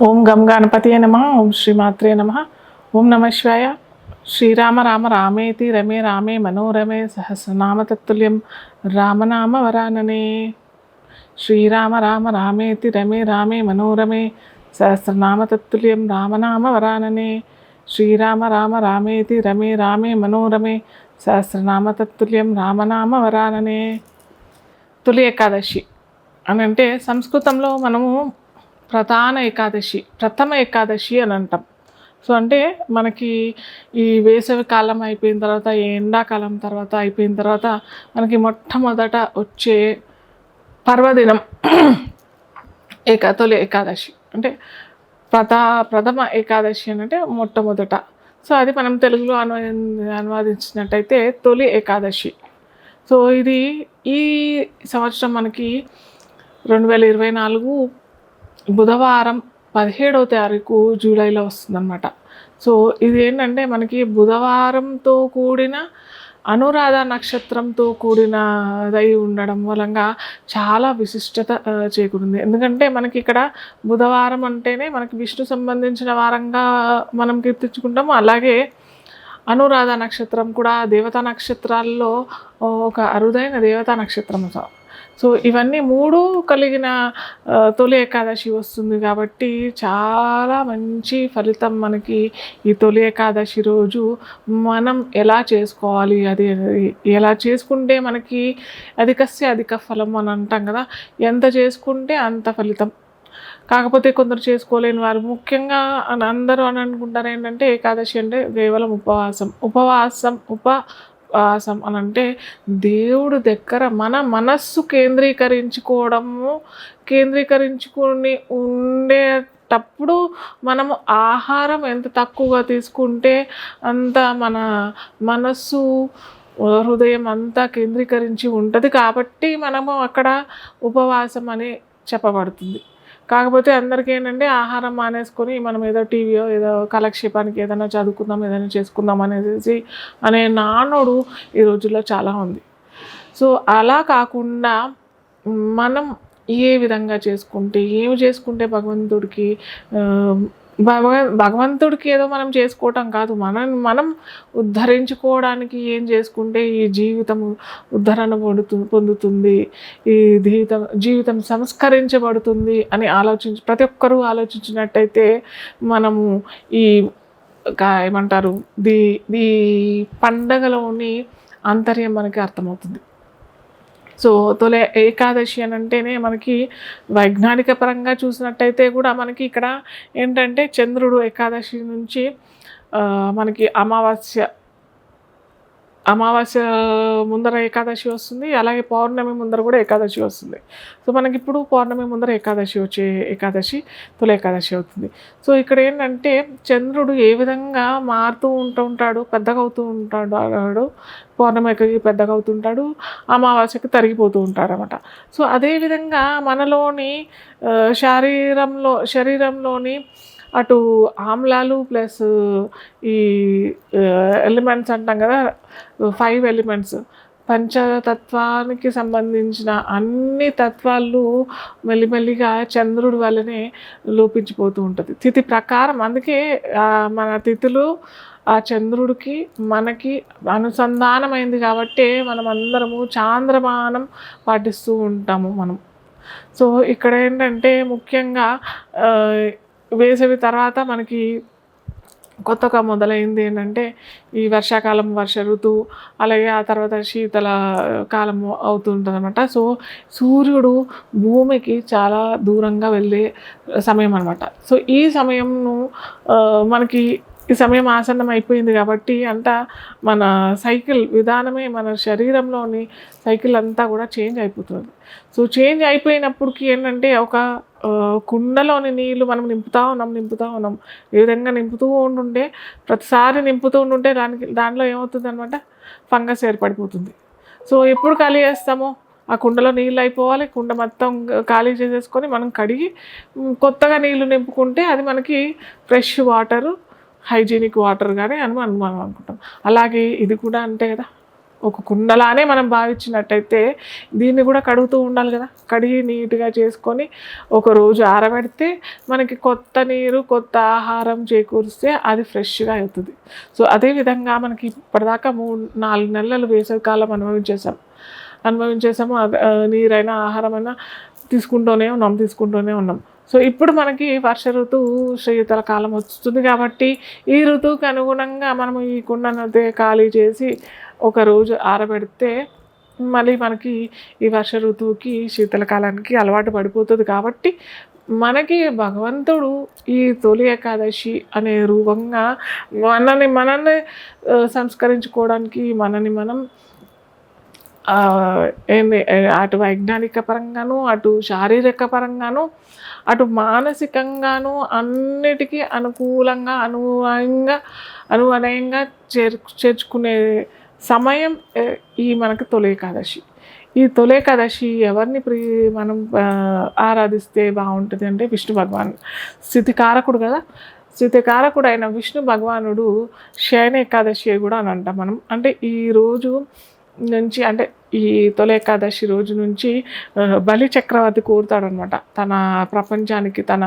ఓం గం గణపతియే నమః. ఓం శ్రీమాత్రే నమః. ఓం నమః శివాయ. శ్రీరామ రామ రామేతి రమే రామే మనోరమే సహస్రనామ తత్తుల్యం రామనామ వరాననే. శ్రీరామ రామ రామేతి రమే రామే మనోరమే సహస్రనామ తత్తుల్యం రామనామ వరాననే. శ్రీరామ రామ రామేతి రమే రామే మనోరమే సహస్రనామ తత్తుల్యం రామనామ వరాననే. తొలి ఏకాదశి అని అంటే సంస్కృతంలో మనము ప్రథమ ఏకాదశి అని అంటాం. సో అంటే మనకి ఈ వేసవి కాలం అయిపోయిన తర్వాత, ఈ ఎండాకాలం తర్వాత అయిపోయిన తర్వాత మనకి మొట్టమొదట వచ్చే పర్వదినం తొలి ఏకాదశి. అంటే ప్రథమ ఏకాదశి అని అంటే మొట్టమొదట. సో అది మనం తెలుగులో అనువాదించినట్టయితే తొలి ఏకాదశి. సో ఇది ఈ సంవత్సరం మనకి 2024 బుధవారం 17వ తారీఖు జూలైలో వస్తుందన్నమాట. సో ఇది ఏంటంటే మనకి బుధవారంతో కూడిన అనురాధ నక్షత్రంతో కూడినదై ఉండడం మూలంగా చాలా విశిష్టత చేకూరింది. ఎందుకంటే మనకి ఇక్కడ బుధవారం అంటేనే మనకి విష్ణు సంబంధించిన వారంగా మనం కీర్తించుకుంటాము. అలాగే అనురాధ నక్షత్రం కూడా దేవతా నక్షత్రాల్లో ఒక అరుదైన దేవతా నక్షత్రం. సో ఇవన్నీ మూడు కలిగిన తొలి ఏకాదశి వస్తుంది కాబట్టి చాలా మంచి ఫలితం మనకి ఈ తొలి ఏకాదశి రోజు మనం ఎలా చేసుకోవాలి, అది ఎలా చేసుకుంటే మనకి అధిక ఫలం అని అంటాం కదా, ఎంత చేసుకుంటే అంత ఫలితం. కాకపోతే కొందరు చేసుకోలేని వారు ముఖ్యంగా అందరూ అని అనుకుంటారు ఏంటంటే ఏకాదశి అంటే కేవలం ఉపవాసం అని అంటే దేవుడు దగ్గర మన మనస్సు కేంద్రీకరించుకుని ఉండేటప్పుడు మనము ఆహారం ఎంత తక్కువగా తీసుకుంటే అంత మన మనస్సు హృదయం అంతా కేంద్రీకరించి ఉంటుంది. కాబట్టి మనము అక్కడ ఉపవాసం అని చెప్పబడుతుంది. కాకపోతే అందరికీ ఏంటంటే ఆహారం మానేసుకొని మనం ఏదో టీవీయో ఏదో కాలక్షేపానికి ఏదైనా చదువుకుందాం, ఏదైనా చేసుకుందాం అనే నానుడు ఈ రోజుల్లో చాలా ఉంది. సో అలా కాకుండా మనం ఏ విధంగా ఏమి చేసుకుంటే భగవంతుడికి ఏదో మనం చేసుకోవటం కాదు, మనం ఉద్ధరించుకోవడానికి ఏం చేసుకుంటే ఈ జీవితం ఉద్ధరణ పొందుతుంది, ఈ జీవితం సంస్కరించబడుతుంది అని ప్రతి ఒక్కరూ ఆలోచించినట్టయితే మనము ఈ ఏమంటారు ఈ పండగలోని ఆంతర్యం మనకి అర్థమవుతుంది. సో తొలి ఏకాదశి అని అంటేనే మనకి వైజ్ఞానిక పరంగా చూసినట్టయితే కూడా మనకి ఇక్కడ ఏంటంటే చంద్రుడు ఏకాదశి నుంచి మనకి అమావాస్య ముందర ఏకాదశి వస్తుంది, అలాగే పౌర్ణమి ముందర కూడా ఏకాదశి వస్తుంది. సో మనకి ఇప్పుడు పౌర్ణమి ముందర ఏకాదశి తొలి ఏకాదశి అవుతుంది. సో ఇక్కడ ఏంటంటే చంద్రుడు ఏ విధంగా మారుతూ ఉంటాడు, పెద్దగా అవుతూ ఉంటాడు, పౌర్ణమికి పెద్దగా అవుతుంటాడు, అమావాస్యకి తరిగిపోతూ ఉంటాడు అనమాట. సో అదేవిధంగా మనలోని శరీరంలోని అటు ఆమ్లాలు ప్లస్ ఈ ఎలిమెంట్స్ అంటాం కదా, 5 ఎలిమెంట్స్, పంచతత్వానికి సంబంధించిన అన్ని తత్వాలు మెల్లిమెల్లిగా చంద్రుడి వల్లనే లోపించిపోతూ ఉంటుంది తిథి ప్రకారం. అందుకే మన తిథులు ఆ చంద్రుడికి మనకి అనుసంధానమైంది కాబట్టి మనం అందరము చాంద్రమానం పాటిస్తూ ఉంటాము మనం. సో ఇక్కడ ఏంటంటే ముఖ్యంగా వేసవి తర్వాత మనకి కొత్తగా మొదలైంది ఏంటంటే ఈ వర్షాకాలం, వర్ష ఋతువు, అలాగే ఆ తర్వాత శీతల కాలం అవుతుంటుంది అనమాట. సో సూర్యుడు భూమికి చాలా దూరంగా వెళ్ళే సమయం అనమాట. సో ఈ సమయంను మనకి ఈ సమయం ఆసన్నం అయిపోయింది కాబట్టి మన సైకిల్ విధానమే, మన శరీరంలోని సైకిల్ అంతా కూడా చేంజ్ అయిపోతుంది. సో చేంజ్ అయిపోయినప్పటికీ ఏంటంటే ఒక కుండలోని నీళ్ళు మనం నింపుతూ ఉన్నాం. ఏ విధంగా నింపుతూ ఉంటుంటే ప్రతిసారి దాంట్లో ఏమవుతుంది అనమాట, ఫంగస్ ఏర్పడిపోతుంది. సో ఎప్పుడు ఖాళీ చేస్తామో ఆ కుండలో నీళ్ళు అయిపోవాలి, కుండ మొత్తం ఖాళీ చేసేసుకొని మనం కడిగి కొత్తగా నీళ్ళు నింపుకుంటే అది మనకి ఫ్రెష్ వాటరు, హైజీనిక్ వాటర్ కానీ అని మనం అనుకుంటాం. అలాగే ఇది కూడా అంతే కదా. ఒక కుండలానే మనం భావించినట్టయితే దీన్ని కూడా కడుగుతూ ఉండాలి కదా. కడిగి నీట్గా చేసుకొని ఒకరోజు ఆరబెడితే మనకి కొత్త నీరు కొత్త ఆహారం చేకూరిస్తే అది ఫ్రెష్గా అవుతుంది. సో అదేవిధంగా మనకి ఇప్పటిదాకా 3-4 నెలలు వేసవికాలం అనుభవించేసాము. నీరైనా ఆహారమైనా తీసుకుంటూనే ఉన్నాం. సో ఇప్పుడు మనకి వర్ష ఋతువు శీతల కాలం వస్తుంది కాబట్టి ఈ ఋతువుకి అనుగుణంగా మనము ఈ కుండను ఖాళీ చేసి ఒకరోజు ఆరబెడితే మళ్ళీ మనకి ఈ వర్ష ఋతువుకి శీతలకాలానికి అలవాటు పడిపోతుంది. కాబట్టి మనకి భగవంతుడు ఈ తొలి ఏకాదశి అనే రూపంగా మనల్ని సంస్కరించుకోవడానికి మనని మనం అటు వైజ్ఞానిక పరంగాను అటు శారీరక పరంగాను అటు మానసికంగాను అన్నిటికీ అనుకూలంగా అనువనయంగా చేర్చుకునే సమయం ఈ మనకు తొలి ఏకాదశి. ఈ తొలి ఏకాదశి ఎవరిని మనం ఆరాధిస్తే బాగుంటుంది అంటే విష్ణు భగవాన్ స్థితికారకుడు కదా. స్థితికారకుడు అయిన విష్ణు భగవానుడు శయన ఏకాదశి కూడా అని అంటాం మనం. అంటే ఈ రోజు నుంచి అంటే ఈ తొలి ఏకాదశి రోజు నుంచి బలి చక్రవర్తి కోరుతాడనమాట తన ప్రపంచానికి తన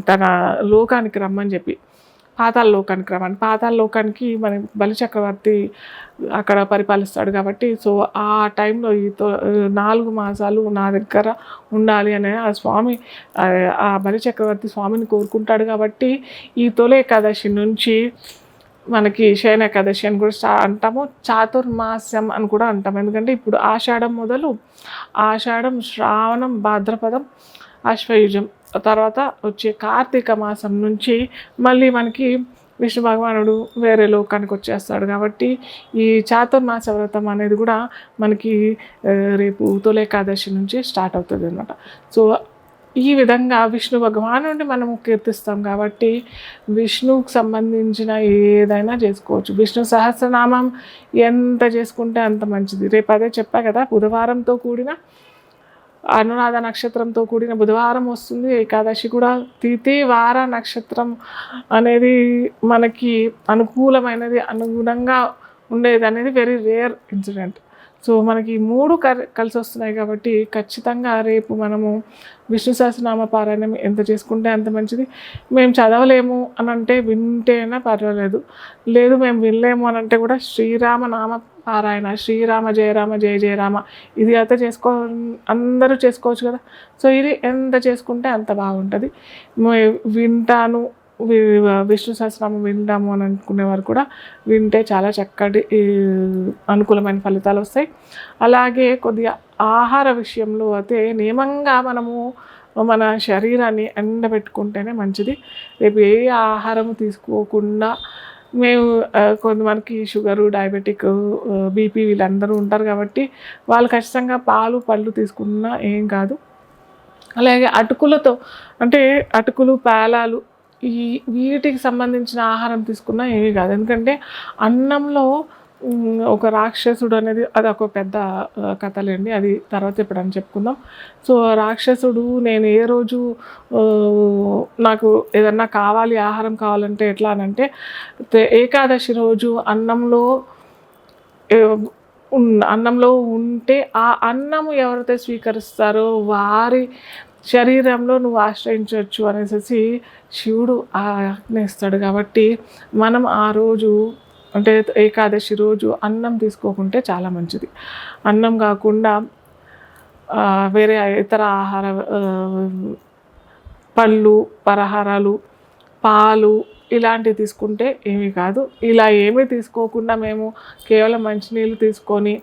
తన లోకానికి రమ్మని చెప్పి పాతాళ లోకానికి మన బలి చక్రవర్తి అక్కడ పరిపాలిస్తాడు కాబట్టి. సో ఆ టైంలో ఈ 4 మాసాలు నా దగ్గర ఉండాలి అనే ఆ స్వామి ఆ బలి చక్రవర్తి స్వామిని కోరుకుంటాడు. కాబట్టి ఈ తొలి ఏకాదశి నుంచి మనకి శయన ఏకాదశి అని కూడా అంటాము, చాతుర్మాస్యం అని కూడా అంటాము. ఎందుకంటే ఇప్పుడు ఆషాఢం మొదలు శ్రావణం, భాద్రపదం, ఆశ్వయుజం తర్వాత వచ్చే కార్తీక మాసం నుంచి మళ్ళీ మనకి విష్ణు భగవానుడు వేరే లోకానికి వచ్చేస్తాడు. కాబట్టి ఈ చాతుర్మాస వ్రతం అనేది కూడా మనకి రేపు తొలి ఏకాదశి నుంచి స్టార్ట్ అవుతుంది అన్నమాట. సో ఈ విధంగా విష్ణు భగవానుడిని మనము కీర్తిస్తాం కాబట్టి విష్ణువుకి సంబంధించిన ఏదైనా చేసుకోవచ్చు. విష్ణు సహస్రనామం ఎంత చేసుకుంటే అంత మంచిది. రేపు అదే చెప్పా కదా, బుధవారంతో కూడిన అనురాధ నక్షత్రంతో కూడిన బుధవారం వస్తుంది. ఏకాదశి కూడా తిథి వార నక్షత్రం అనేది మనకి అనుకూలమైనది, అనుగుణంగా ఉండేది అనేది వెరీ రేర్ ఇన్సిడెంట్. సో మనకి 3 కలిసి వస్తున్నాయి కాబట్టి ఖచ్చితంగా రేపు మనము విష్ణు సహస్రనామ పారాయణం ఎంత చేసుకుంటే అంత మంచిది. మేము చదవలేము అని అంటే వింటేనా పర్వాలేదు, లేదు మేము వినలేము అని అంటే కూడా శ్రీరామ నామ పారాయణ, శ్రీరామ జయ రామ జయ జయ రామ ఇది అయితే అందరూ చేసుకోవచ్చు కదా. సో ఇది ఎంత చేసుకుంటే అంత బాగుంటుంది. వింటాను విష్ణు సహస్రనామం వింటాము అని అనుకునేవారు కూడా వింటే చాలా చక్కటి అనుకూలమైన ఫలితాలు వస్తాయి. అలాగే కొద్దిగా ఆహార విషయంలో అయితే నియమంగా మనము మన శరీరాన్ని ఎండబెట్టుకుంటేనే మంచిది. రేపు ఏ ఆహారము తీసుకోకుండా మేము కొంతమందికి షుగరు, డయాబెటిక్, బీపీ వీళ్ళందరూ ఉంటారు కాబట్టి వాళ్ళు ఖచ్చితంగా పాలు పళ్ళు తీసుకున్నా ఏం కాదు. అలాగే అటుకులు పేలాలు వీటికి సంబంధించిన ఆహారం తీసుకున్నా ఏమీ కాదు. ఎందుకంటే అన్నంలో ఒక రాక్షసుడు అనేది అది ఒక పెద్ద కథలేండి, అది తర్వాత ఎప్పుడని చెప్పుకుందాం. సో రాక్షసుడు నేను ఏ రోజు నాకు ఏదన్నా కావాలి ఆహారం కావాలంటే ఎట్లా అనంటే ఏకాదశి రోజు అన్నంలో ఉంటే ఆ అన్నము ఎవరైతే స్వీకరిస్తారో వారి శరీరంలో నువ్వు ఆశ్రయించవచ్చు అనేసి శివుడు ఆజ్ఞిస్తాడు. కాబట్టి మనం ఆ రోజు అంటే ఏకాదశి రోజు అన్నం తీసుకోకుంటే చాలా మంచిది. అన్నం కాకుండా వేరే ఇతర ఆహార పళ్ళు, పలహారాలు, పాలు ఇలాంటివి తీసుకుంటే ఏమీ కాదు. ఇలా ఏమీ తీసుకోకుండా మేము కేవలం మంచినీళ్ళు తీసుకొని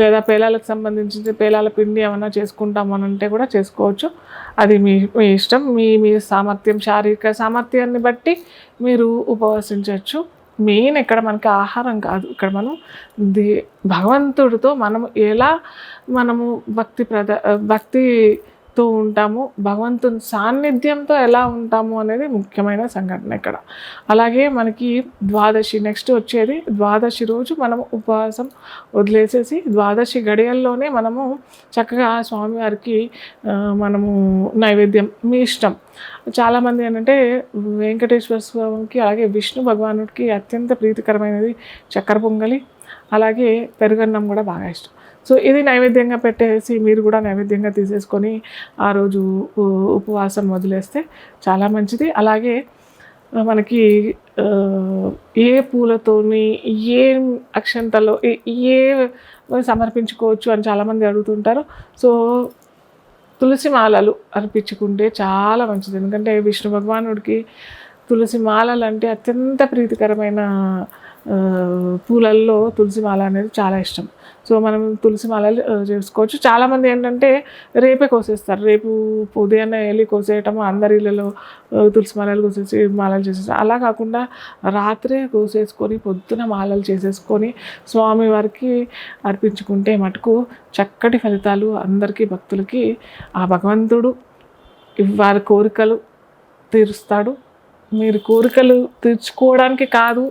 లేదా పేలాలకు సంబంధించిన పేలాల పిండి ఏమైనా చేసుకుంటాము అని అంటే కూడా చేసుకోవచ్చు. అది మీ ఇష్టం. మీ సామర్థ్యం, శారీరక సామర్థ్యాన్ని బట్టి మీరు ఉపవసించవచ్చు. మెయిన్ ఇక్కడ మనకి ఆహారం కాదు, ఇక్కడ మనం భగవంతుడితో మనము భక్తితో ఉంటాము, భగవంతుని సాన్నిధ్యంతో ఎలా ఉంటాము అనేది ముఖ్యమైన సంఘటన ఇక్కడ. అలాగే మనకి నెక్స్ట్ వచ్చేది ద్వాదశి రోజు మనము ఉపవాసం వదిలేసేసి ద్వాదశి గడియల్లోనే మనము చక్కగా స్వామివారికి మనము నైవేద్యం మీ ఇష్టం. చాలామంది ఏంటంటే వెంకటేశ్వర స్వామికి అలాగే విష్ణు భగవానుడికి అత్యంత ప్రీతికరమైనది చక్కెర పొంగలి, అలాగే పెరుగన్నం కూడా బాగా ఇష్టం. సో ఇది నైవేద్యంగా పెట్టేసి మీరు కూడా నైవేద్యంగా తీసేసుకొని ఆ రోజు ఉపవాసం వదిలేస్తే చాలా మంచిది. అలాగే మనకి ఏ పూలతోని ఏం అక్షంతలో ఏ సమర్పించుకోవచ్చు అని చాలామంది అడుగుతుంటారు. సో తులసి మాలలు అర్పించుకుంటే చాలా మంచిది. ఎందుకంటే విష్ణు భగవానుడికి తులసి మాలలు అంటే అత్యంత ప్రీతికరమైన పూలల్లో తులసి మాల అనేది చాలా ఇష్టం. సో మనం తులసి మాలలు చేసుకోవచ్చు. చాలామంది ఏంటంటే రేపే కోసేస్తారు. రేపు ఉదయాన్నే వెళ్ళి కోసేయటం, అందరి ఇళ్ళలో తులసి మాలలు కోసేసి మాలలు చేసేసి, అలా కాకుండా రాత్రే కోసేసుకొని పొద్దున మాలలు చేసేసుకొని స్వామివారికి అర్పించుకుంటే మటుకు చక్కటి ఫలితాలు అందరికీ భక్తులకి ఆ భగవంతుడు వారి కోరికలు తీరుస్తాడు. మీరు కోరికలు తీర్చుకోవడానికి కాదు,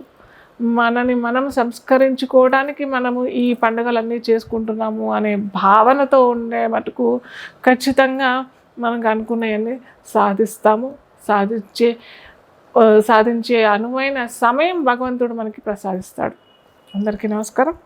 మనని మనం సంస్కరించుకోవడానికి మనము ఈ పండుగలన్నీ చేసుకుంటున్నాము అనే భావనతో ఉండే మటుకు ఖచ్చితంగా మనకు అనుకున్నవన్నీ సాధిస్తాము. సాధించే అనువైన సమయం భగవంతుడు మనకి ప్రసాదిస్తాడు. అందరికీ నమస్కారం.